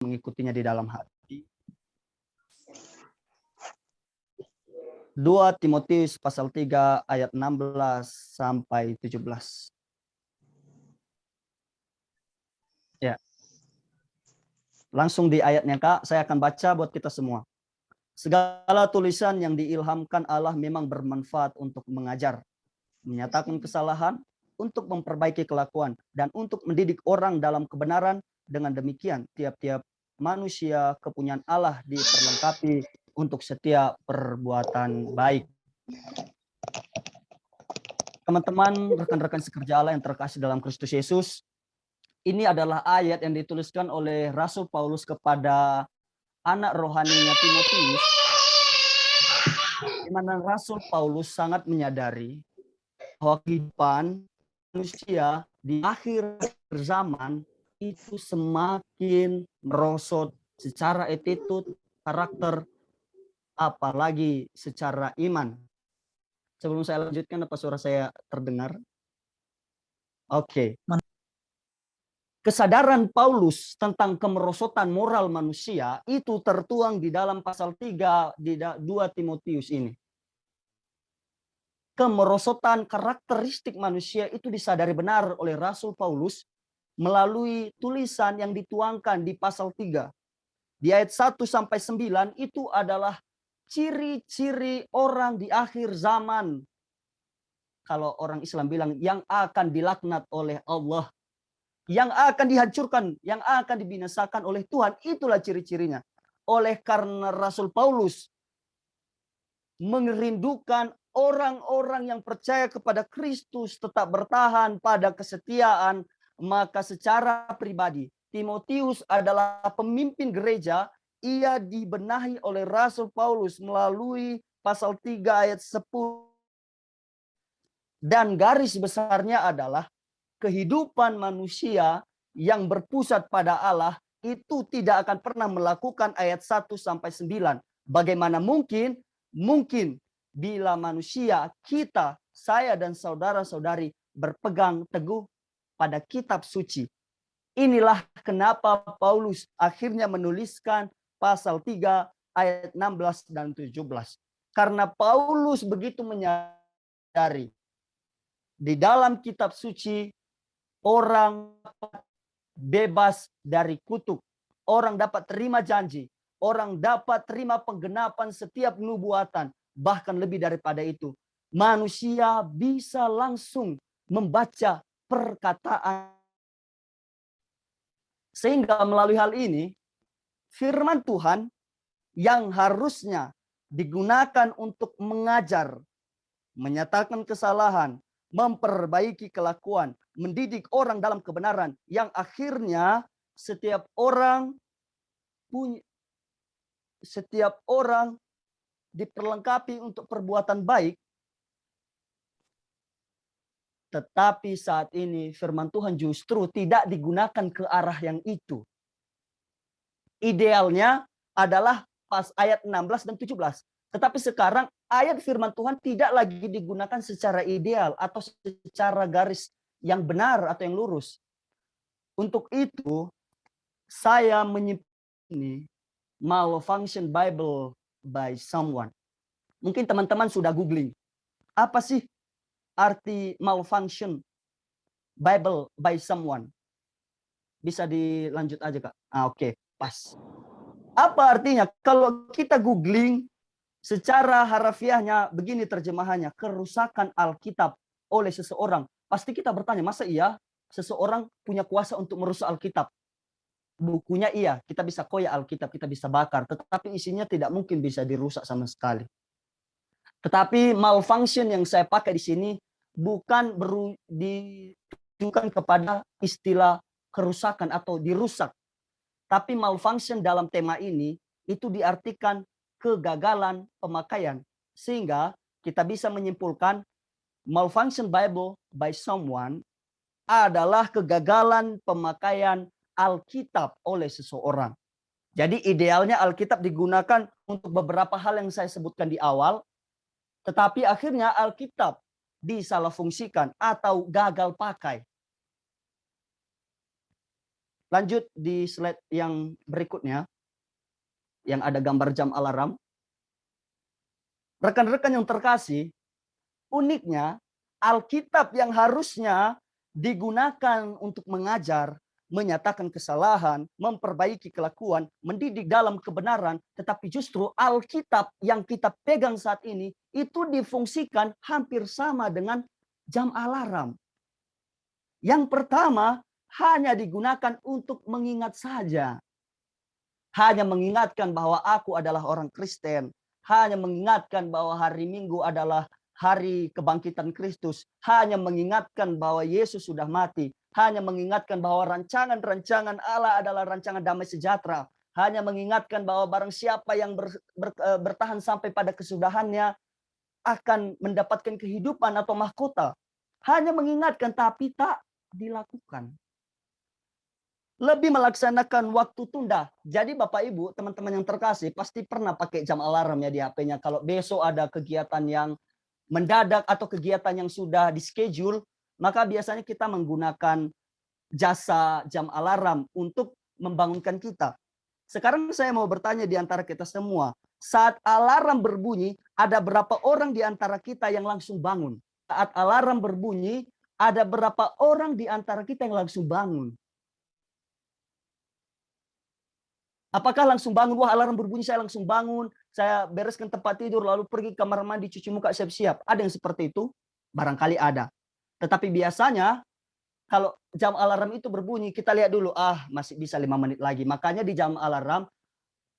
mengikutinya di dalam hati. 2 Timotius pasal 3 ayat 16 sampai 17. Ya. Langsung di ayatnya, Kak, saya akan baca buat kita semua. Segala tulisan yang diilhamkan Allah memang bermanfaat untuk mengajar, menyatakan kesalahan, untuk memperbaiki kelakuan, dan untuk mendidik orang dalam kebenaran. Dengan demikian, tiap-tiap manusia kepunyaan Allah diperlengkapi untuk setiap perbuatan baik. Teman-teman, rekan-rekan sekerja Allah yang terkasih dalam Kristus Yesus, ini adalah ayat yang dituliskan oleh Rasul Paulus kepada anak rohaninya Timotius, di mana Rasul Paulus sangat menyadari bahwa kehidupan manusia di akhir zaman itu semakin merosot secara attitude, karakter, apalagi secara iman. Sebelum saya lanjutkan, apa suara saya terdengar? Oke. Kesadaran Paulus tentang kemerosotan moral manusia itu tertuang di dalam pasal 3 di 2 Timotius ini. Kemerosotan karakteristik manusia itu disadari benar oleh Rasul Paulus melalui tulisan yang dituangkan di pasal 3. Di ayat 1 sampai 9 itu adalah ciri-ciri orang di akhir zaman. Kalau orang Islam bilang yang akan dilaknat oleh Allah, yang akan dihancurkan, yang akan dibinasakan oleh Tuhan, itulah ciri-cirinya. Oleh karena Rasul Paulus merindukan orang-orang yang percaya kepada Kristus tetap bertahan pada kesetiaan, maka secara pribadi Timotius adalah pemimpin gereja. Ia dibenahi oleh Rasul Paulus melalui pasal 3 ayat 10. Dan garis besarnya adalah kehidupan manusia yang berpusat pada Allah itu tidak akan pernah melakukan ayat 1 sampai 9. Bagaimana mungkin bila manusia, kita, saya dan saudara-saudari berpegang teguh pada kitab suci. Inilah kenapa Paulus akhirnya menuliskan pasal 3 ayat 16 dan 17. Karena Paulus begitu menyadari di dalam kitab suci orang bebas dari kutuk, orang dapat terima janji, orang dapat terima penggenapan setiap nubuatan, bahkan lebih daripada itu. Manusia bisa langsung membaca perkataan. Sehingga melalui hal ini, firman Tuhan yang harusnya digunakan untuk mengajar, menyatakan kesalahan, memperbaiki kelakuan, mendidik orang dalam kebenaran, yang akhirnya setiap orang diperlengkapi untuk perbuatan baik. Tetapi saat ini firman Tuhan justru tidak digunakan ke arah yang itu. Idealnya adalah pas ayat 16 dan 17. Tetapi sekarang ayat firman Tuhan tidak lagi digunakan secara ideal atau secara garis yang benar atau yang lurus. Untuk itu, saya menyebut ini malfunction Bible by someone. Mungkin teman-teman sudah googling. Apa sih arti malfunction Bible by someone? Bisa dilanjut aja, Kak. Oke, pas. Apa artinya? Kalau kita googling, secara harafiahnya begini terjemahannya, kerusakan Alkitab oleh seseorang. Pasti kita bertanya, masa iya seseorang punya kuasa untuk merusak Alkitab? Bukunya iya, kita bisa koyak Alkitab, kita bisa bakar, tetapi isinya tidak mungkin bisa dirusak sama sekali. Tetapi malfunction yang saya pakai di sini bukan ditujukan kepada istilah kerusakan atau dirusak. Tapi malfunction dalam tema ini itu diartikan kegagalan pemakaian. Sehingga kita bisa menyimpulkan malfunction Bible by someone adalah kegagalan pemakaian Alkitab oleh seseorang. Jadi idealnya Alkitab digunakan untuk beberapa hal yang saya sebutkan di awal. Tetapi akhirnya Alkitab disalahfungsikan atau gagal pakai. Lanjut di slide yang berikutnya, yang ada gambar jam alarm. Rekan-rekan yang terkasih, uniknya Alkitab yang harusnya digunakan untuk mengajar, menyatakan kesalahan, memperbaiki kelakuan, mendidik dalam kebenaran, tetapi justru Alkitab yang kita pegang saat ini itu difungsikan hampir sama dengan jam alarm. Yang pertama, hanya digunakan untuk mengingat saja. Hanya mengingatkan bahwa aku adalah orang Kristen. Hanya mengingatkan bahwa hari Minggu adalah hari kebangkitan Kristus. Hanya mengingatkan bahwa Yesus sudah mati. Hanya mengingatkan bahwa rancangan-rancangan Allah adalah rancangan damai sejahtera. Hanya mengingatkan bahwa barang siapa yang bertahan sampai pada kesudahannya akan mendapatkan kehidupan atau mahkota. Hanya mengingatkan tapi tak dilakukan. Lebih melaksanakan waktu tunda. Jadi Bapak Ibu, teman-teman yang terkasih, pasti pernah pakai jam alarm ya di HP-nya. Kalau besok ada kegiatan yang mendadak atau kegiatan yang sudah di schedule, maka biasanya kita menggunakan jasa jam alarm untuk membangunkan kita. Sekarang saya mau bertanya di antara kita semua, saat alarm berbunyi, ada berapa orang di antara kita yang langsung bangun? Saat alarm berbunyi, ada berapa orang di antara kita yang langsung bangun? Apakah langsung bangun, wah alarm berbunyi saya langsung bangun, saya bereskan tempat tidur, lalu pergi kamar mandi, cuci muka, siap-siap. Ada yang seperti itu? Barangkali ada. Tetapi biasanya kalau jam alarm itu berbunyi, kita lihat dulu, masih bisa 5 menit lagi. Makanya di jam alarm,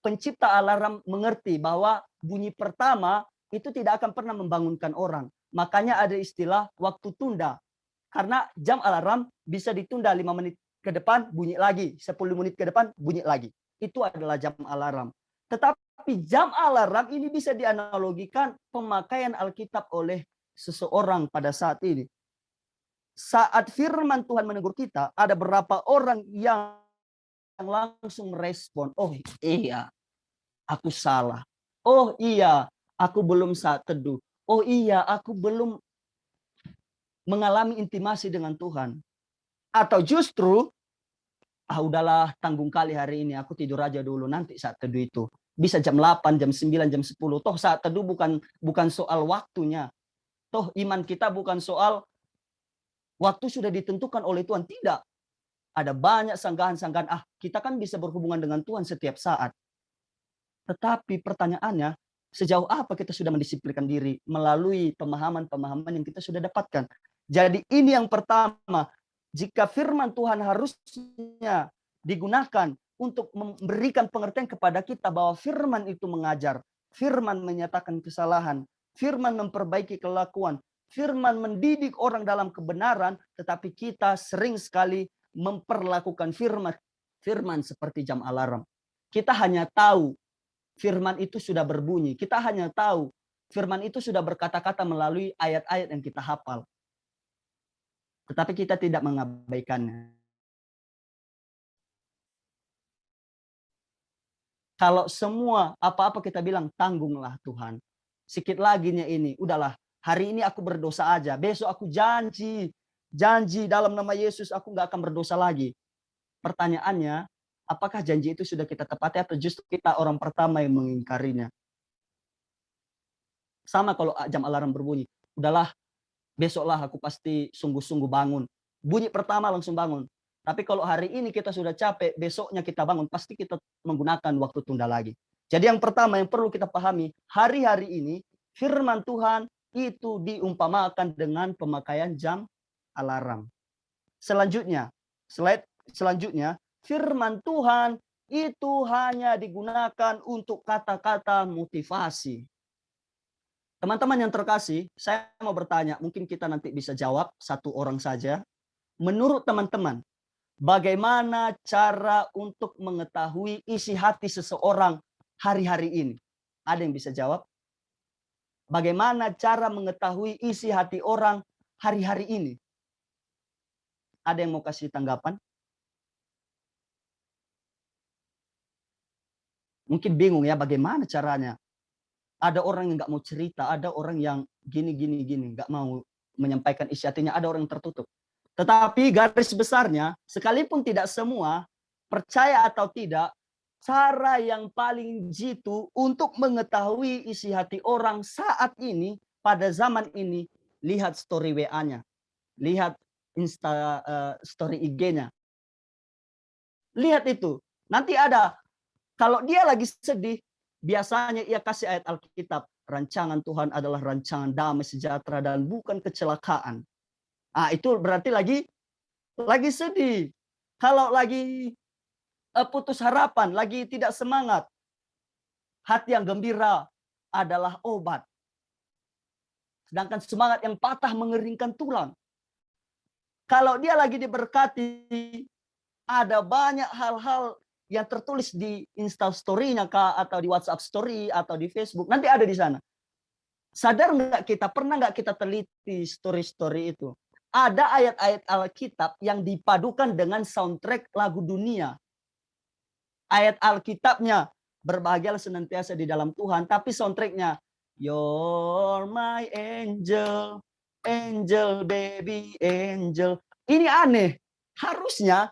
pencipta alarm mengerti bahwa bunyi pertama itu tidak akan pernah membangunkan orang. Makanya ada istilah waktu tunda. Karena jam alarm bisa ditunda 5 menit ke depan, bunyi lagi. 10 menit ke depan, bunyi lagi. Itu adalah jam alarm. Tetapi jam alarm ini bisa dianalogikan pemakaian Alkitab oleh seseorang pada saat ini. Saat firman Tuhan menegur kita, ada berapa orang yang langsung merespon, oh iya, aku salah. Oh iya, aku belum saat teduh. Oh iya, aku belum mengalami intimasi dengan Tuhan. Atau justru udahlah tanggung kali hari ini, aku tidur aja dulu, nanti saat teduh itu. Bisa jam 8, jam 9, jam 10. Toh saat teduh bukan soal waktunya. Toh iman kita bukan soal waktu sudah ditentukan oleh Tuhan. Tidak. Ada banyak sanggahan-sanggahan, kita kan bisa berhubungan dengan Tuhan setiap saat. Tetapi pertanyaannya, sejauh apa kita sudah mendisiplinkan diri melalui pemahaman-pemahaman yang kita sudah dapatkan. Jadi ini yang pertama, jika firman Tuhan harusnya digunakan untuk memberikan pengertian kepada kita bahwa firman itu mengajar, firman menyatakan kesalahan, firman memperbaiki kelakuan, firman mendidik orang dalam kebenaran, tetapi kita sering sekali memperlakukan firman seperti jam alarm. Kita hanya tahu firman itu sudah berbunyi. Kita hanya tahu firman itu sudah berkata-kata melalui ayat-ayat yang kita hafal. Tetapi kita tidak mengabaikannya. Kalau semua apa-apa kita bilang, tanggunglah Tuhan. Sikit laginya ini, udahlah, hari ini aku berdosa aja. Besok aku janji dalam nama Yesus aku nggak akan berdosa lagi. Pertanyaannya, apakah janji itu sudah kita tepati atau justru kita orang pertama yang mengingkarinya? Sama kalau jam alarm berbunyi, udahlah, besoklah aku pasti sungguh-sungguh bangun. Bunyi pertama langsung bangun. Tapi kalau hari ini kita sudah capek, besoknya kita bangun, pasti kita menggunakan waktu tunda lagi. Jadi yang pertama yang perlu kita pahami, hari-hari ini firman Tuhan itu diumpamakan dengan pemakaian jam alarm. Selanjutnya, slide selanjutnya, firman Tuhan itu hanya digunakan untuk kata-kata motivasi. Teman-teman yang terkasih, saya mau bertanya, mungkin kita nanti bisa jawab satu orang saja. Menurut teman-teman, bagaimana cara untuk mengetahui isi hati seseorang hari-hari ini? Ada yang bisa jawab? Bagaimana cara mengetahui isi hati orang hari-hari ini? Ada yang mau kasih tanggapan? Mungkin bingung ya, bagaimana caranya? Ada orang yang nggak mau cerita, ada orang yang gini, nggak mau menyampaikan isi hatinya, ada orang yang tertutup. Tetapi garis besarnya, sekalipun tidak semua, percaya atau tidak, cara yang paling jitu untuk mengetahui isi hati orang saat ini, pada zaman ini, lihat story WA-nya, lihat story IG-nya. Lihat itu. Nanti ada, kalau dia lagi sedih, biasanya ia kasih ayat Alkitab. Rancangan Tuhan adalah rancangan damai sejahtera dan bukan kecelakaan. Itu berarti lagi sedih. Kalau lagi putus harapan, lagi tidak semangat, hati yang gembira adalah obat. Sedangkan semangat yang patah mengeringkan tulang. Kalau dia lagi diberkati, ada banyak hal-hal yang tertulis di Insta Story-nya atau di WhatsApp Story atau di Facebook. Nanti ada di sana. Sadar nggak kita, pernah nggak kita teliti story-story itu? Ada ayat-ayat Alkitab yang dipadukan dengan soundtrack lagu dunia. Ayat Alkitabnya, berbahagialah senantiasa di dalam Tuhan, tapi soundtracknya, You're my angel, angel baby angel. Ini aneh. Harusnya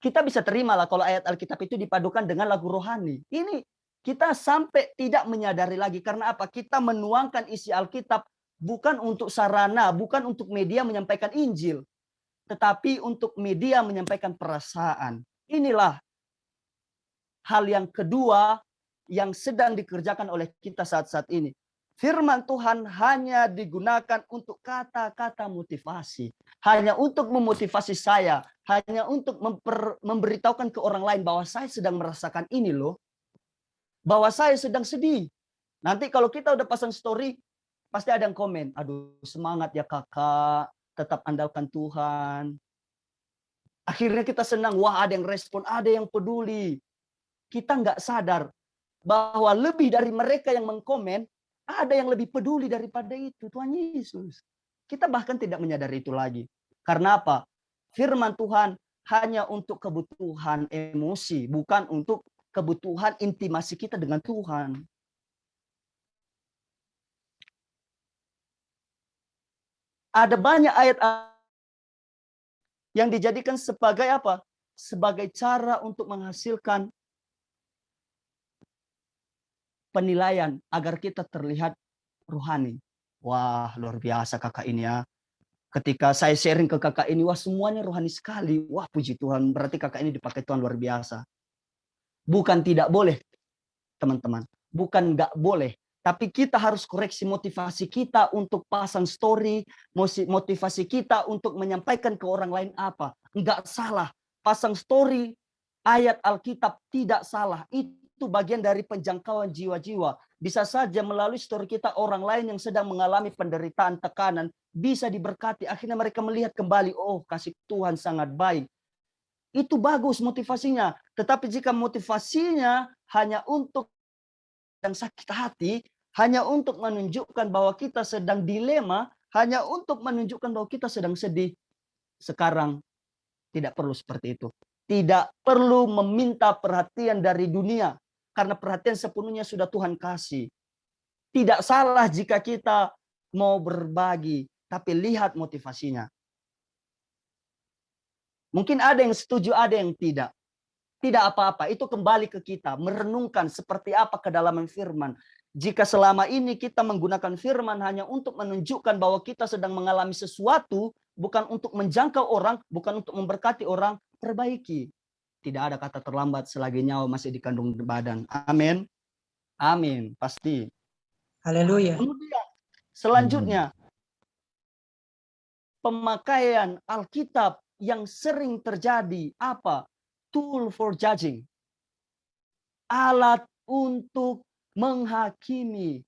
kita bisa terima lah kalau ayat Alkitab itu dipadukan dengan lagu rohani. Ini kita sampai tidak menyadari lagi. Karena apa? Kita menuangkan isi Alkitab bukan untuk sarana, bukan untuk media menyampaikan Injil. Tetapi untuk media menyampaikan perasaan. Inilah hal yang kedua yang sedang dikerjakan oleh kita saat-saat ini. Firman Tuhan hanya digunakan untuk kata-kata motivasi. Hanya untuk memotivasi saya. Hanya untuk memberitahukan ke orang lain bahwa saya sedang merasakan ini loh. Bahwa saya sedang sedih. Nanti kalau kita udah pasang story, pasti ada yang komen. Aduh, semangat ya kakak. Tetap andalkan Tuhan. Akhirnya kita senang. Wah, ada yang respon, ada yang peduli. Kita nggak sadar bahwa lebih dari mereka yang mengkomen, ada yang lebih peduli daripada itu, Tuhan Yesus. Kita bahkan tidak menyadari itu lagi. Karena apa? Firman Tuhan hanya untuk kebutuhan emosi, bukan untuk kebutuhan intimasi kita dengan Tuhan. Ada banyak ayat yang dijadikan sebagai apa? Sebagai cara untuk menghasilkan penilaian agar kita terlihat rohani. Wah, luar biasa kakak ini ya. Ketika saya sharing ke kakak ini, wah semuanya rohani sekali. Wah puji Tuhan, berarti kakak ini dipakai Tuhan luar biasa. Bukan tidak boleh, teman-teman. Bukan nggak boleh. Tapi kita harus koreksi motivasi kita untuk pasang story, motivasi kita untuk menyampaikan ke orang lain apa. Nggak salah. Pasang story, ayat Alkitab tidak salah. Itu bagian dari penjangkauan jiwa-jiwa. Bisa saja melalui story kita orang lain yang sedang mengalami penderitaan, tekanan, bisa diberkati. Akhirnya mereka melihat kembali, oh kasih Tuhan sangat baik. Itu bagus motivasinya. Tetapi jika motivasinya hanya untuk yang sakit hati, hanya untuk menunjukkan bahwa kita sedang dilema, hanya untuk menunjukkan bahwa kita sedang sedih, sekarang tidak perlu seperti itu. Tidak perlu meminta perhatian dari dunia, karena perhatian sepenuhnya sudah Tuhan kasih. Tidak salah jika kita mau berbagi, tapi lihat motivasinya. Mungkin ada yang setuju, ada yang tidak. Tidak apa-apa, itu kembali ke kita. Merenungkan seperti apa kedalaman firman. Jika selama ini kita menggunakan firman hanya untuk menunjukkan bahwa kita sedang mengalami sesuatu, bukan untuk menjangkau orang, bukan untuk memberkati orang, perbaiki. Tidak ada kata terlambat selagi nyawa masih di kandung badan. Amin. Amin, pasti. Haleluya. Kemudian, selanjutnya, pemakaian Alkitab yang sering terjadi apa? Tool for judging. Alat untuk menghakimi.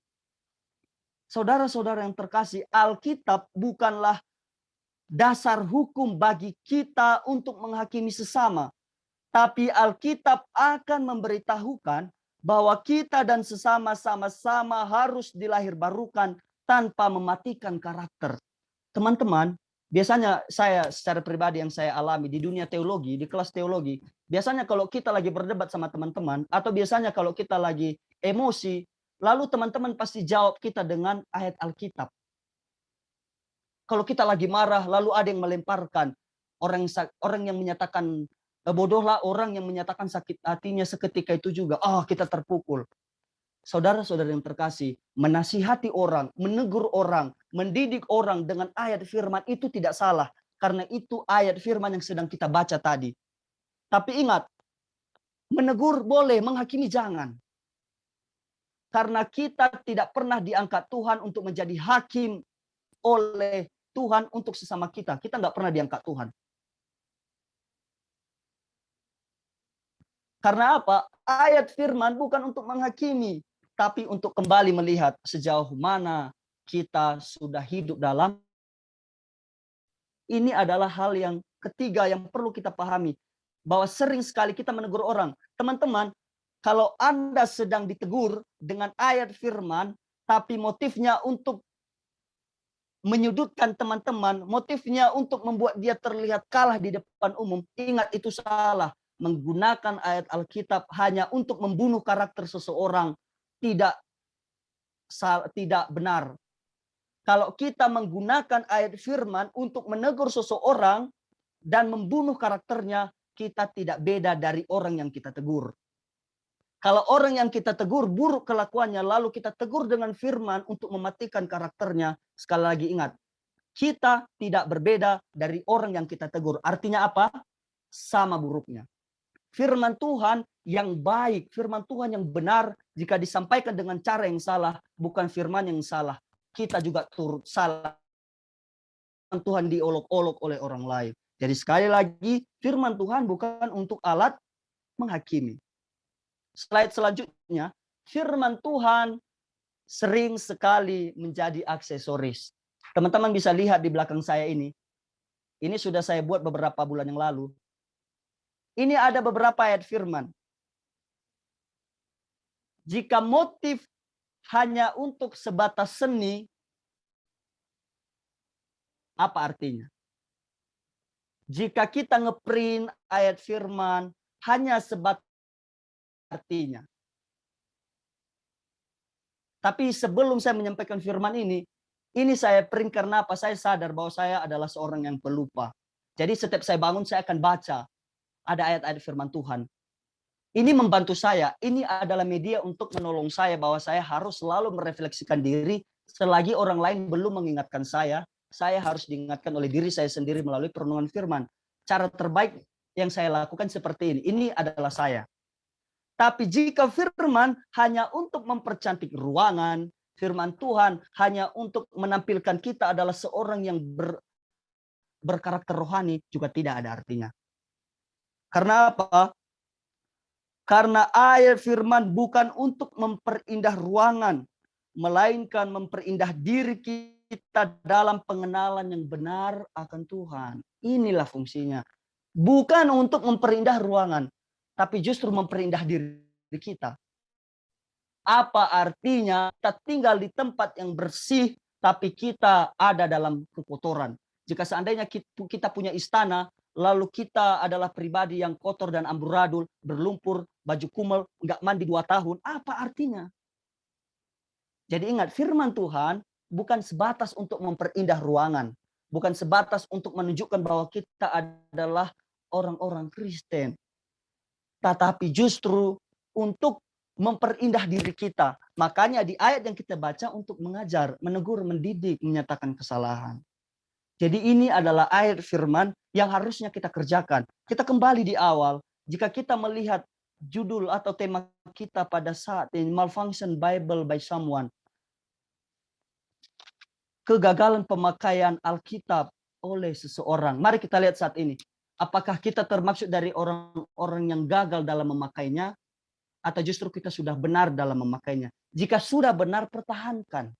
Saudara-saudara yang terkasih, Alkitab bukanlah dasar hukum bagi kita untuk menghakimi sesama. Tapi Alkitab akan memberitahukan bahwa kita dan sesama sama-sama harus dilahirbarukan tanpa mematikan karakter. Teman-teman, biasanya saya secara pribadi yang saya alami di dunia teologi, di kelas teologi, biasanya kalau kita lagi berdebat sama teman-teman, atau biasanya kalau kita lagi emosi, lalu teman-teman pasti jawab kita dengan ayat Alkitab. Kalau kita lagi marah, lalu ada yang melemparkan, orang yang menyatakan Bodohlah orang yang menyatakan sakit hatinya seketika itu juga. Kita terpukul. Saudara-saudara yang terkasih, menasihati orang, menegur orang, mendidik orang dengan ayat firman itu tidak salah. Karena itu ayat firman yang sedang kita baca tadi. Tapi ingat, menegur boleh, menghakimi jangan. Karena kita tidak pernah diangkat Tuhan untuk menjadi hakim oleh Tuhan untuk sesama kita. Kita nggak pernah diangkat Tuhan. Karena apa? Ayat firman bukan untuk menghakimi, tapi untuk kembali melihat sejauh mana kita sudah hidup dalam. Ini adalah hal yang ketiga yang perlu kita pahami. Bahwa sering sekali kita menegur orang. Teman-teman, kalau Anda sedang ditegur dengan ayat firman, tapi motifnya untuk menyudutkan teman-teman, motifnya untuk membuat dia terlihat kalah di depan umum, ingat itu salah. Menggunakan ayat Alkitab hanya untuk membunuh karakter seseorang tidak benar. Kalau kita menggunakan ayat firman untuk menegur seseorang dan membunuh karakternya, kita tidak beda dari orang yang kita tegur. Kalau orang yang kita tegur buruk kelakuannya, lalu kita tegur dengan firman untuk mematikan karakternya, sekali lagi ingat, kita tidak berbeda dari orang yang kita tegur. Artinya apa? Sama buruknya. Firman Tuhan yang baik, firman Tuhan yang benar, jika disampaikan dengan cara yang salah, bukan firman yang salah. Kita juga turut salah. Tuhan diolok-olok oleh orang lain. Jadi sekali lagi, firman Tuhan bukan untuk alat menghakimi. Slide selanjutnya, firman Tuhan sering sekali menjadi aksesoris. Teman-teman bisa lihat di belakang saya ini. Ini sudah saya buat beberapa bulan yang lalu. Ini ada beberapa ayat firman. Jika motif hanya untuk sebatas seni, apa artinya? Jika kita ngeprint ayat firman hanya sebatas artinya. Tapi sebelum saya menyampaikan firman ini saya print karena apa? Saya sadar bahwa saya adalah seorang yang pelupa. Jadi setiap saya bangun, saya akan baca. Ada ayat-ayat firman Tuhan. Ini membantu saya. Ini adalah media untuk menolong saya bahwa saya harus selalu merefleksikan diri. Selagi orang lain belum mengingatkan saya harus diingatkan oleh diri saya sendiri melalui perenungan firman. Cara terbaik yang saya lakukan seperti ini. Ini adalah saya. Tapi jika firman hanya untuk mempercantik ruangan, firman Tuhan hanya untuk menampilkan kita adalah seorang yang berkarakter rohani, juga tidak ada artinya. Karena apa? Karena ayat firman bukan untuk memperindah ruangan, melainkan memperindah diri kita dalam pengenalan yang benar akan Tuhan. Inilah fungsinya. Bukan untuk memperindah ruangan, tapi justru memperindah diri kita. Apa artinya kita tinggal di tempat yang bersih, tapi kita ada dalam kekotoran. Jika seandainya kita punya istana, lalu kita adalah pribadi yang kotor dan amburadul, berlumpur, baju kumel, nggak mandi 2 tahun, apa artinya? Jadi ingat, firman Tuhan bukan sebatas untuk memperindah ruangan, bukan sebatas untuk menunjukkan bahwa kita adalah orang-orang Kristen, tetapi justru untuk memperindah diri kita. Makanya di ayat yang kita baca untuk mengajar, menegur, mendidik, menyatakan kesalahan. Jadi ini adalah ayat firman yang harusnya kita kerjakan. Kita kembali di awal, jika kita melihat judul atau tema kita pada saat ini, malfunction Bible by someone. Kegagalan pemakaian Alkitab oleh seseorang. Mari kita lihat saat ini. Apakah kita termasuk dari orang-orang yang gagal dalam memakainya? Atau justru kita sudah benar dalam memakainya? Jika sudah benar, pertahankan.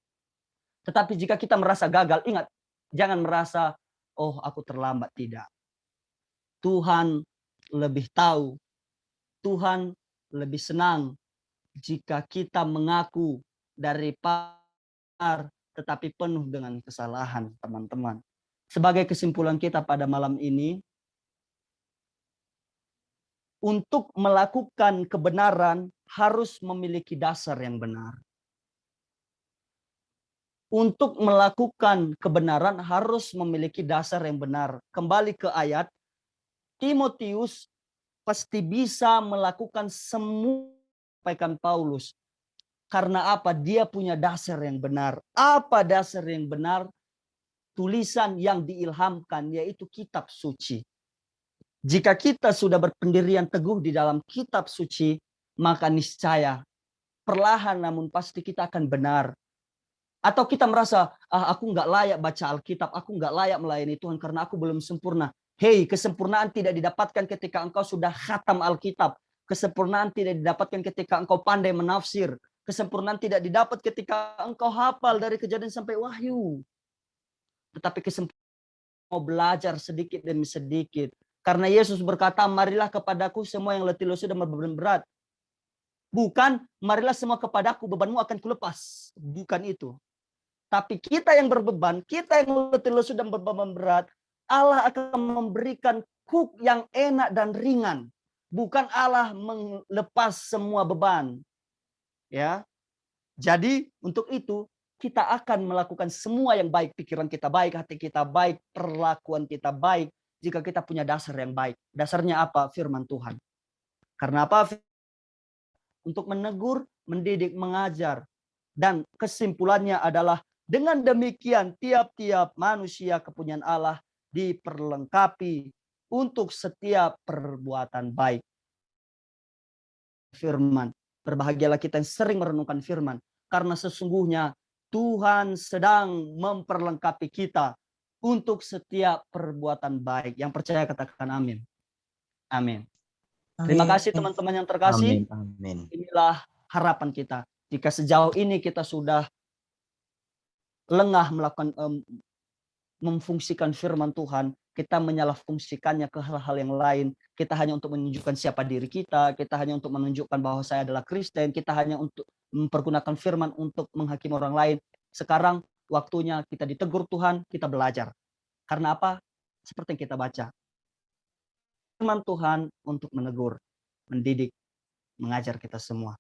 Tetapi jika kita merasa gagal, ingat, jangan merasa, oh aku terlambat. Tidak. Tuhan lebih tahu. Tuhan lebih senang jika kita mengaku dari benar, tetapi penuh dengan kesalahan, teman-teman. Sebagai kesimpulan kita pada malam ini, untuk melakukan kebenaran harus memiliki dasar yang benar. Untuk melakukan kebenaran harus memiliki dasar yang benar. Kembali ke ayat, Timotius pasti bisa melakukan semua sampaikan Paulus. Karena apa? Dia punya dasar yang benar. Apa dasar yang benar? Tulisan yang diilhamkan, yaitu kitab suci. Jika kita sudah berpendirian teguh di dalam kitab suci, maka niscaya perlahan namun pasti kita akan benar. Atau kita merasa, aku nggak layak baca Alkitab, aku nggak layak melayani Tuhan karena aku belum sempurna. Hei, kesempurnaan tidak didapatkan ketika engkau sudah khatam Alkitab. Kesempurnaan tidak didapatkan ketika engkau pandai menafsir. Kesempurnaan tidak didapat ketika engkau hafal dari Kejadian sampai Wahyu. Tetapi kesempurnaan mau belajar sedikit demi sedikit. Karena Yesus berkata, marilah kepadaku semua yang letih lesu dan beban berat. Bukan, marilah semua kepadaku, bebanmu akan kulepas. Bukan itu. Tapi kita yang berbeban, kita yang letih lesu dan beban berat, Allah akan memberikan hook yang enak dan ringan. Bukan Allah melepas semua beban. Ya. Jadi untuk itu kita akan melakukan semua yang baik, pikiran kita baik, hati kita baik, perlakuan kita baik jika kita punya dasar yang baik. Dasarnya apa? Firman Tuhan. Karena apa? Untuk menegur, mendidik, mengajar. Dan kesimpulannya adalah dengan demikian tiap-tiap manusia kepunyaan Allah diperlengkapi untuk setiap perbuatan baik. Firman. Berbahagialah kita yang sering merenungkan firman. Karena sesungguhnya Tuhan sedang memperlengkapi kita untuk setiap perbuatan baik. Yang percaya katakan amin. Amin. Terima kasih teman-teman yang terkasih. Amin. Inilah harapan kita. Jika sejauh ini kita sudah lengah melakukan memfungsikan firman Tuhan, kita menyalahfungsikannya ke hal-hal yang lain. Kita hanya untuk menunjukkan siapa diri kita hanya untuk menunjukkan bahwa saya adalah Kristen, kita hanya untuk mempergunakan firman untuk menghakimi orang lain. Sekarang waktunya kita ditegur Tuhan, kita belajar. Karena apa? Seperti yang kita baca. Firman Tuhan untuk menegur, mendidik, mengajar kita semua.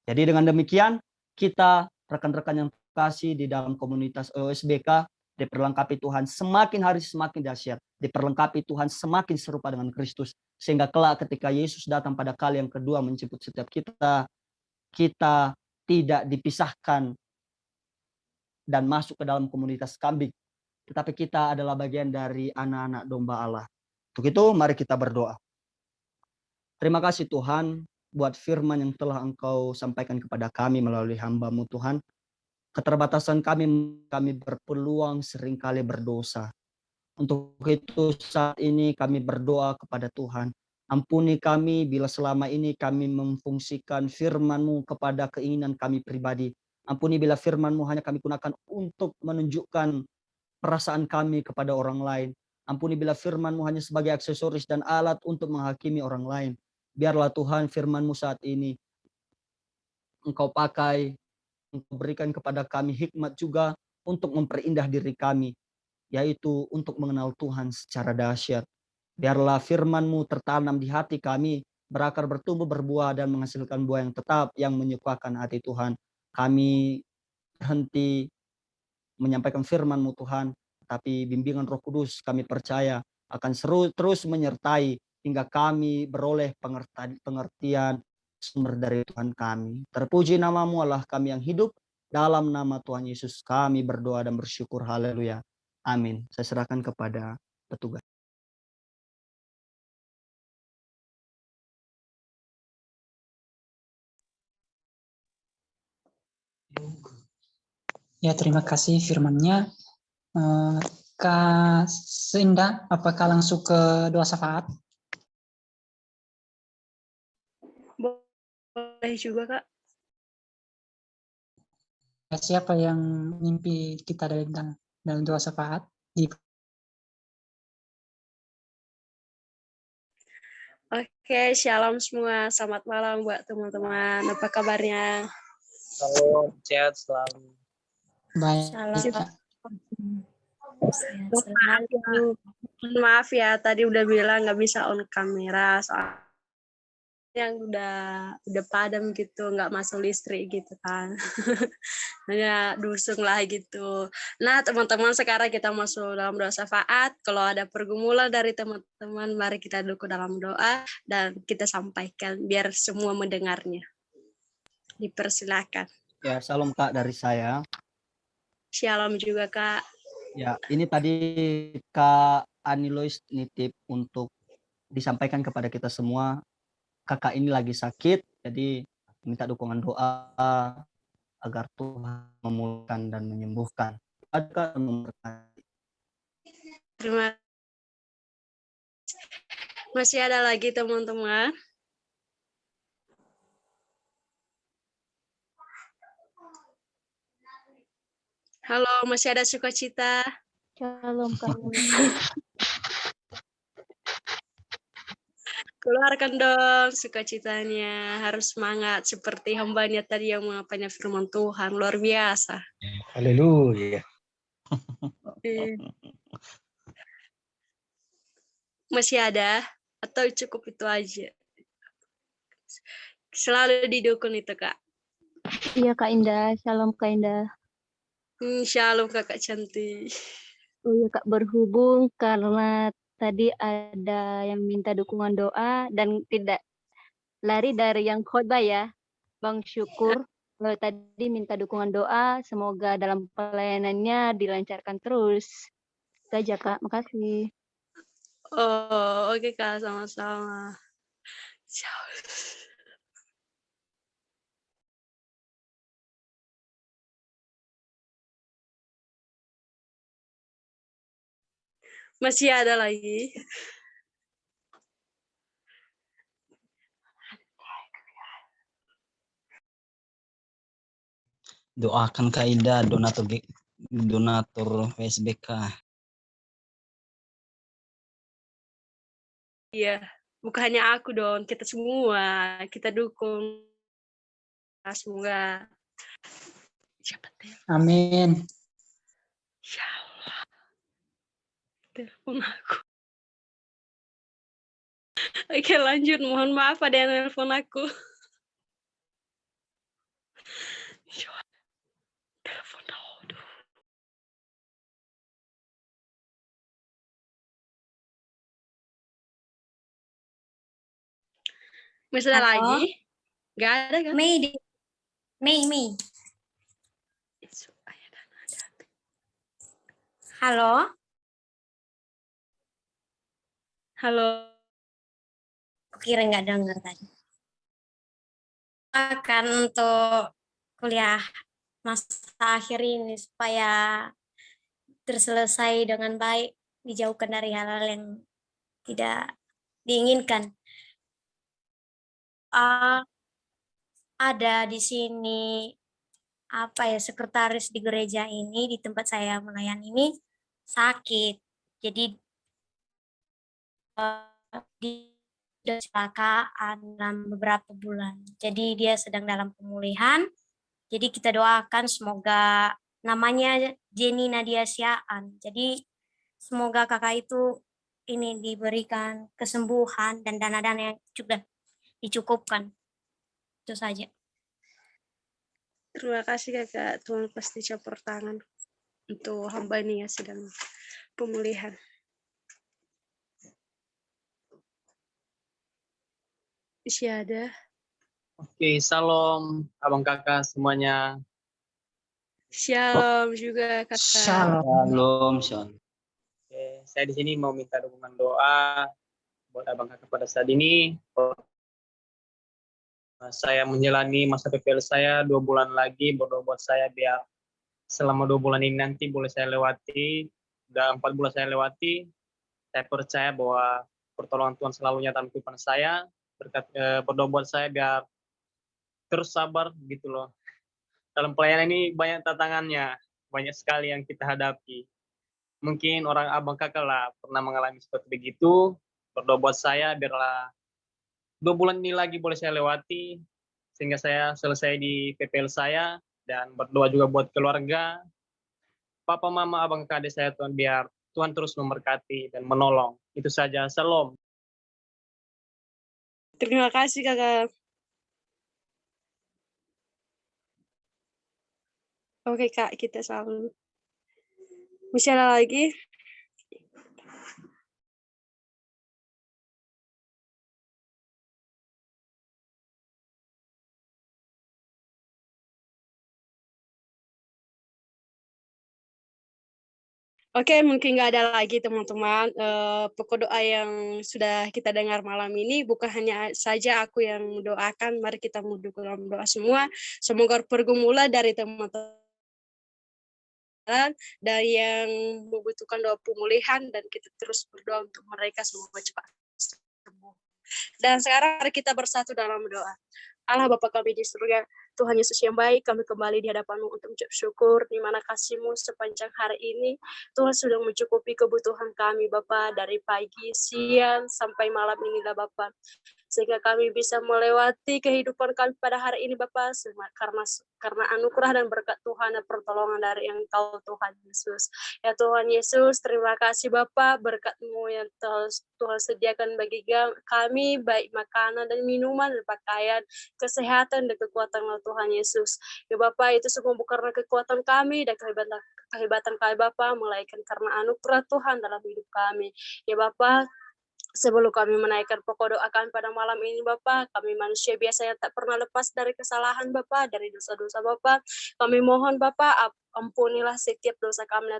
Jadi dengan demikian, kita rekan-rekan yang kasih di dalam komunitas OSBK diperlengkapi Tuhan semakin hari semakin dahsyat, diperlengkapi Tuhan semakin serupa dengan Kristus, sehingga kelak ketika Yesus datang pada kali yang kedua menjemput setiap kita tidak dipisahkan dan masuk ke dalam komunitas kambing, tetapi kita adalah bagian dari anak-anak domba Allah. Untuk itu mari kita berdoa. Terima kasih Tuhan buat firman yang telah Engkau sampaikan kepada kami melalui hamba-Mu Tuhan. Keterbatasan kami berpeluang seringkali berdosa. Untuk itu saat ini kami berdoa kepada Tuhan. Ampuni kami bila selama ini kami memfungsikan firman-Mu kepada keinginan kami pribadi. Ampuni bila firman-Mu hanya kami gunakan untuk menunjukkan perasaan kami kepada orang lain. Ampuni bila firman-Mu hanya sebagai aksesoris dan alat untuk menghakimi orang lain. Biarlah Tuhan firman-Mu saat ini Engkau pakai, Engkau berikan kepada kami hikmat juga untuk memperindah diri kami, yaitu untuk mengenal Tuhan secara dahsyat. Biarlah firman-Mu tertanam di hati kami, berakar, bertumbuh, berbuah, dan menghasilkan buah yang tetap, yang menyukakan hati Tuhan. Kami berhenti menyampaikan firman-Mu Tuhan, tapi bimbingan Roh Kudus kami percaya akan terus menyertai hingga kami beroleh pengertian sumber dari Tuhan kami. Terpuji nama-Mu Allah kami yang hidup, dalam nama Tuhan Yesus kami berdoa dan bersyukur. Haleluya. Amin. Saya serahkan kepada petugas. Ya, terima kasih firman-Nya. Kak Seinda, apakah langsung ke doa syafaat? Boleh juga, Kak. Siapa yang mimpi kita dalam doa syafaat? Oke, shalom semua. Selamat malam buat teman-teman. Apa kabarnya? Salam, sehat selalu. Baik. Shalom. Maaf ya, tadi udah bilang nggak bisa on kamera soal yang udah padam gitu, nggak masuk listrik gitu kan. Hanya dusung lah gitu. Nah, teman-teman, sekarang kita masuk dalam doa syafaat. Kalau ada pergumulan dari teman-teman, mari kita dukung dalam doa dan kita sampaikan biar semua mendengarnya. Dipersilakan. Ya, salam Kak dari saya. Shalom juga, Kak. Ya, ini tadi Kak Anilois nitip untuk disampaikan kepada kita semua. Kakak ini lagi sakit, jadi minta dukungan doa agar Tuhan memulihkan dan menyembuhkan. Ada nomor Terima Masih ada lagi teman-teman. Halo, masih ada sukacita. Shalom Kak. Keluarkan dong sukacitanya. Harus semangat seperti hambanya tadi yang mengapanya firman Tuhan. Luar biasa. Haleluya. Masih ada? Atau cukup itu aja? Selalu didukung itu, Kak. Iya Kak Indah, Shalom Kak Indah. Shalom kakak cantik. Oh iya Kak, berhubung karena tadi ada yang minta dukungan doa dan tidak lari dari yang khotbah ya, Bang Syukur. Tadi minta dukungan doa, semoga dalam pelayanannya dilancarkan terus. Itu aja Kak, makasih. Oh, oke Kak, sama-sama. Masih ada lagi. Doakan Kak Ida, donatur FSBK. Iya, bukan hanya aku dong, kita semua. Kita dukung. Semoga. Amin. Ya Allah. Telepon aku. Oke, lanjut. Mohon maaf ada yang telepon aku. Telepon dulu. Masih ada Halo? lagi? Gak ada kan? Mei. Halo? Halo. Aku kira nggak dengar tadi. Akan untuk kuliah masa akhir ini supaya terselesai dengan baik, dijauhkan dari hal-hal yang tidak diinginkan. Ada di sini sekretaris di gereja ini, di tempat saya melayani ini sakit. Jadi dia kecelakaan dalam beberapa bulan. Jadi dia sedang dalam pemulihan. Jadi kita doakan semoga, namanya Jenny Nadia Siaan. Jadi semoga kakak itu ini diberikan kesembuhan dan dana-dana yang juga dicukupkan. Itu saja. Terima kasih kakak. Tuhan pasti campur tangan untuk hamba ini yang sedang pemulihan. Isi ada. Oke, salam abang kakak semuanya. Shalom juga kakak. Shalom. Shalom. Oke, saya di sini mau minta dukungan doa buat abang kakak pada saat ini. Saya menjalani masa PPL saya 2 bulan lagi, berdoa buat saya biar selama 2 bulan ini nanti boleh saya lewati. Udah 4 bulan saya lewati. Saya percaya bahwa pertolongan Tuhan selalu nyata dalam kehidupan saya. Berdoa buat saya biar terus sabar gitu loh. Dalam pelayanan ini banyak tantangannya, banyak sekali yang kita hadapi. Mungkin orang abang kakak lah pernah mengalami seperti begitu. Berdoa buat saya biarlah 2 bulan ini lagi boleh saya lewati sehingga saya selesai di PPL saya, dan berdoa juga buat keluarga, papa mama abang kakak adik saya Tuhan, biar Tuhan terus memberkati dan menolong. Itu saja. Shalom. Terima kasih Kakak. Oke Kak, kita selalu. Masih ada lagi? Oke, mungkin nggak ada lagi teman-teman. Pokok doa yang sudah kita dengar malam ini bukan hanya saja aku yang doakan, mari kita mendukung dalam doa semua. Semoga pergumulan dari teman-teman dan yang membutuhkan doa pemulihan dan kita terus berdoa untuk mereka semoga cepat sembuh. Dan sekarang mari kita bersatu dalam doa. Allah Bapa kami di surga, Tuhan Yesus yang baik, kami kembali di hadapan-Mu untuk mengucap syukur di mana kasih-Mu sepanjang hari ini. Tuhan sudah mencukupi kebutuhan kami Bapa dari pagi, siang, sampai malam ini lah Bapa. Sehingga kami bisa melewati kehidupan kami pada hari ini Bapa, karena anugerah dan berkat Tuhan dan pertolongan dari Engkau Tuhan Yesus. Ya Tuhan Yesus, terima kasih Bapa, berkat-Mu yang Tuhan sediakan bagi kami, baik makanan dan minuman dan pakaian, kesehatan dan kekuatan Tuhan Yesus. Ya Bapa, itu semua bukan karena kekuatan kami dan kehebatan kami Bapa, melainkan karena anugerah Tuhan dalam hidup kami. Ya Bapa, sebelum kami menaikkan pokok doa kami pada malam ini Bapa, kami manusia biasa yang tak pernah lepas dari kesalahan Bapa, dari dosa-dosa Bapa. Kami mohon Bapa, ampunilah setiap dosa kami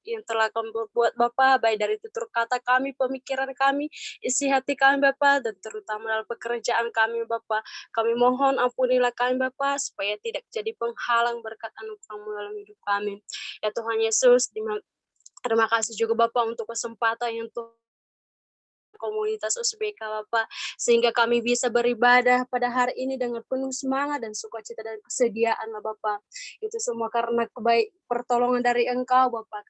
yang telah kami berbuat Bapa, baik dari tutur kata kami, pemikiran kami, isi hati kami Bapa, dan terutama dalam pekerjaan kami Bapa. Kami mohon ampunilah kami Bapa, supaya tidak jadi penghalang berkat anugerah-Mu dalam hidup kami. Ya Tuhan Yesus, terima kasih juga Bapa untuk kesempatan yang Tuhan komunitas USBK Bapak, sehingga kami bisa beribadah pada hari ini dengan penuh semangat dan sukacita dan kesediaan Bapak. Itu semua karena pertolongan dari Engkau Bapak,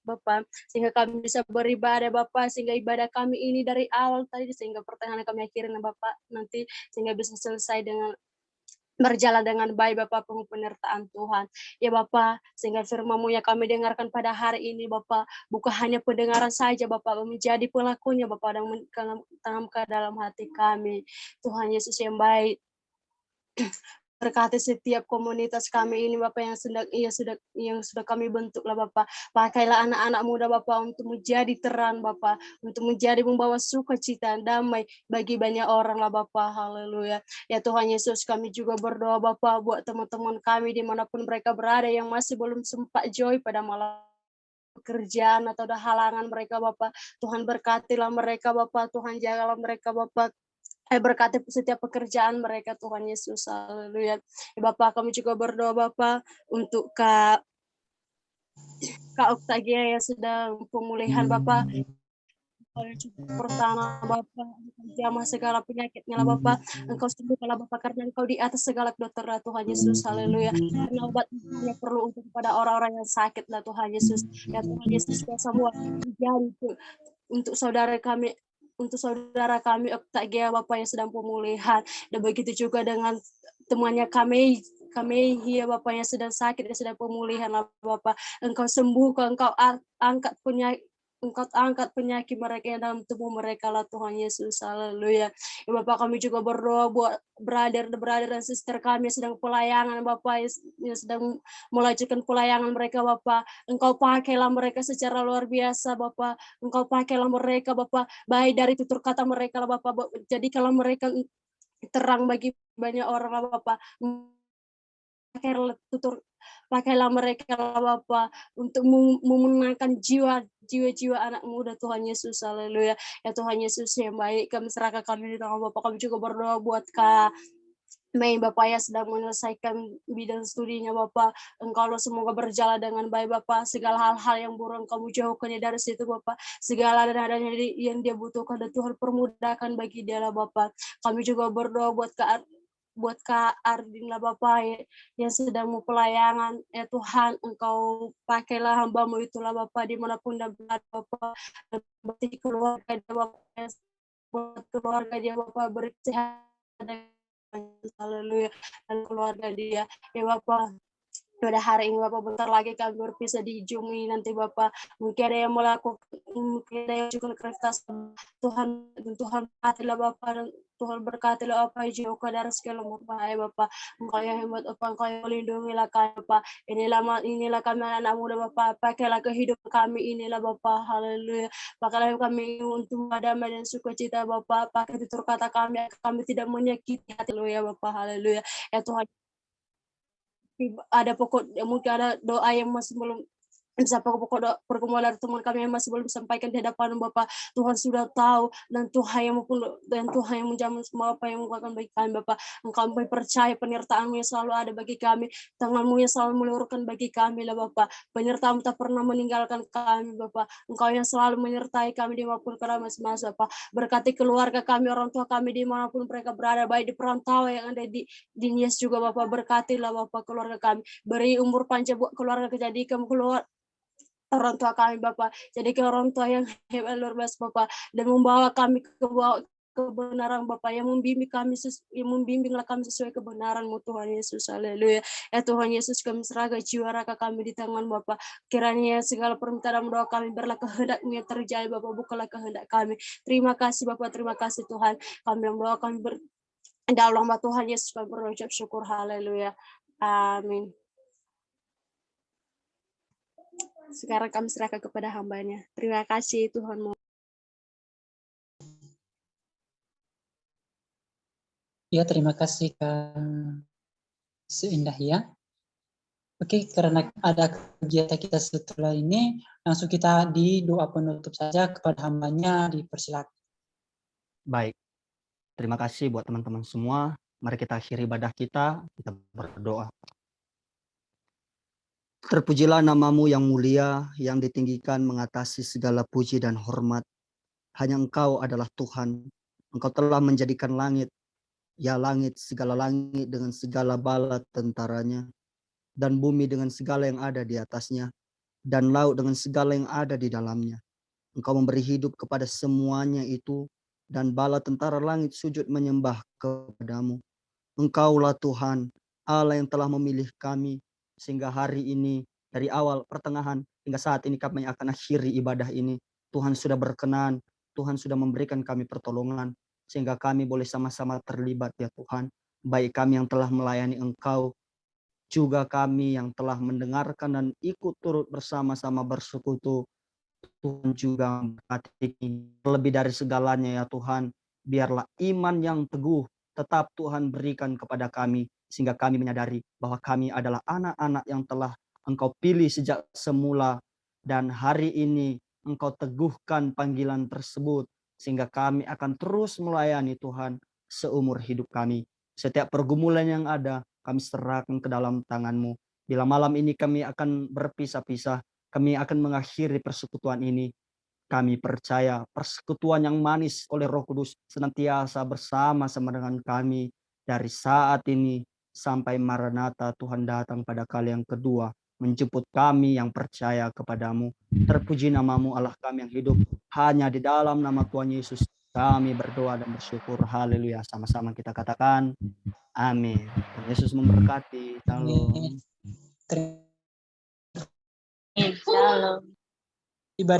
Bapak, sehingga kami bisa beribadah Bapak, sehingga ibadah kami ini dari awal tadi sehingga pertengahan kami akhirin Bapak nanti, sehingga bisa selesai dengan berjalan dengan baik Bapak, penuh penyertaan Tuhan. Ya Bapak, sehingga firman-Mu yang kami dengarkan pada hari ini Bapak, bukan hanya pendengaran saja Bapak, menjadi pelakunya Bapak, dan tanamkan dalam hati kami. Tuhan Yesus yang baik, berkati setiap komunitas kami ini Bapak yang sudah kami bentuk lah Bapak. Pakailah anak-anak muda Bapak untuk menjadi terang Bapak, untuk menjadi membawa sukacita dan damai bagi banyak orang lah Bapak. Haleluya. Ya Tuhan Yesus, kami juga berdoa Bapak buat teman-teman kami dimanapun mereka berada yang masih belum sempat joy pada malam pekerjaan atau ada halangan mereka Bapak. Tuhan berkatilah mereka Bapak, Tuhan jagalah mereka Bapak. Berkati setiap pekerjaan mereka Tuhan Yesus. Haleluya. Bapak, kami juga berdoa Bapak untuk Kak Oktagia yang sedang pemulihan Bapak. Pertama Bapak, jamah segala penyakitnya lah Bapak. Engkau sembuhkanlah Bapak, karena Engkau di atas segala dokter lah Tuhan Yesus. Haleluya. Karena obat hanya perlu kepada orang-orang yang sakit lah Tuhan Yesus. Ya Tuhan Yesus, semua terjadi untuk saudara kami, untuk saudara kami Oktagia Bapak yang sedang pemulihan, dan begitu juga dengan temannya kami ya Bapak yang sedang sakit dan sedang pemulihan lah Bapak. Engkau sembuhkan, Engkau angkat penyakit mereka yang dalam tubuh mereka lah Tuhan Yesus. Haleluya. Ya Bapak, kami juga berdoa buat brother dan sister kami yang sedang pelayanan Bapak, yang sedang melanjutkan pelayanan mereka Bapak. Engkau pakailah mereka secara luar biasa Bapak. Engkau pakailah mereka Bapak, baik dari tutur kata mereka lah Bapak. Jadi kalau mereka terang bagi banyak orang lah Bapak. Pakailah mereka Bapak untuk memenangkan jiwa-jiwa anak muda Tuhan Yesus. Haleluya. Ya Tuhan Yesus yang baik, kami serahkan kami di tangan Bapak. Kami juga berdoa buat Kak Mei Bapak yang sedang menyelesaikan bidang studinya Bapak. Engkau semoga berjalan dengan baik Bapak. Segala hal-hal yang buruk kamu jauhkannya dari situ Bapak. Segala dan adanya yang dia butuhkan dan Tuhan permudahkan bagi dia lah Bapak. Kami juga berdoa buat Kak Ardin lah Bapak yang sedang mau pelayanan. Ya Tuhan, Engkau pakailah hamba-Mu itulah Bapak, dimanapun dia berada Bapak, dan berarti keluarga dia Bapak, buat keluarga dia Bapak bersehat. Haleluya. Dan keluarga dia ya Bapak, pada hari ini Bapak, bentar lagi kami berpisah di Zoom ini nanti Bapak, mungkin ada yang melakukan, mungkin ada yang juga aktivitas Tuhan berkatilah Bapak, dan Tuhan berkatilah apa jauh ke dari segala bahaya Bapak, Engkau yang hebat Bapak, Engkau yang melindungilah kami Bapak, inilah kami anak muda Bapak, pakailah kehidupan kami inilah Bapak, haleluya, pakailah kami untuk damai dan sukacita Bapak, pakai tutur kata kami tidak menyakiti hati ya Bapak, haleluya, ya Tuhan, ada pokok mungkin ada doa yang masih belum bisa pokok doa pergumulan dari teman kami yang masih belum disampaikan di hadapan Bapak. Tuhan sudah tahu dan Tuhan yang menjamin semua apa yang Engkau akan bagi kami Bapak. Engkau percaya penyertaan-Mu yang selalu ada bagi kami, tangan-Mu yang selalu meluruskan bagi kami lah Bapak. Penyertaan-Mu tak pernah meninggalkan kami Bapak. Engkau yang selalu menyertai kami dimanapun kami masing-masing Bapak. Berkati keluarga kami, orang tua kami dimanapun mereka berada, baik di perantauan yang ada di Nias juga Bapak. Berkatilah Bapak keluarga kami. Beri umur panjang buat keluarga, jadikan keluar orang tua kami Bapak, jadikan orang tua yang hebat luar biasa Bapak, dan membawa kami ke kebenaran Bapak, yang membimbinglah kami sesuai kebenaran-Mu Tuhan Yesus, haleluya. Ya Tuhan Yesus, kami serahkan jiwa raga kami di tangan Bapak, kiranya segala permintaan doa kami berlah kehendak-Mu yang terjadi Bapak, bukanlah kehendak kami. Terima kasih Bapak, terima kasih Tuhan, kami berdoa kami dalam nama Tuhan Yesus kami berucap syukur, haleluya, amin. Sekarang kami serahkan kepada hamba-Nya. Terima kasih Tuhan. Ya, terima kasih Kak Seindah ya. Oke, karena ada kegiatan kita setelah ini, langsung kita di doa penutup saja kepada hamba-Nya, dipersilakan. Baik, terima kasih buat teman-teman semua. Mari kita akhiri ibadah kita berdoa. Terpujilah nama-Mu yang mulia, yang ditinggikan mengatasi segala puji dan hormat. Hanya Engkau adalah Tuhan. Engkau telah menjadikan langit, ya langit, segala langit dengan segala bala tentaranya, dan bumi dengan segala yang ada di atasnya, dan laut dengan segala yang ada di dalamnya. Engkau memberi hidup kepada semuanya itu, dan bala tentara langit sujud menyembah kepadamu. Engkaulah Tuhan, Allah yang telah memilih kami, sehingga hari ini, dari awal, pertengahan, hingga saat ini kami akan akhiri ibadah ini. Tuhan sudah berkenan, Tuhan sudah memberikan kami pertolongan, sehingga kami boleh sama-sama terlibat ya Tuhan. Baik kami yang telah melayani Engkau, juga kami yang telah mendengarkan dan ikut turut bersama-sama bersekutu. Tuhan juga memberkati lebih dari segalanya ya Tuhan. Biarlah iman yang teguh tetap Tuhan berikan kepada kami, sehingga kami menyadari bahwa kami adalah anak-anak yang telah Engkau pilih sejak semula, dan hari ini Engkau teguhkan panggilan tersebut, sehingga kami akan terus melayani Tuhan seumur hidup kami. Setiap pergumulan yang ada, kami serahkan ke dalam tangan-Mu. Bila malam ini kami akan berpisah-pisah, kami akan mengakhiri persekutuan ini. Kami percaya persekutuan yang manis oleh Roh Kudus senantiasa bersama-sama dengan kami dari saat ini sampai Maranatha Tuhan datang pada kali yang kedua, menjemput kami yang percaya kepadamu. Terpuji nama-Mu Allah kami yang hidup. Hanya di dalam nama Tuhan Yesus kami berdoa dan bersyukur. Haleluya. Sama-sama kita katakan amin. Tuhan Yesus memberkati. Shalom. Shalom. Ibadah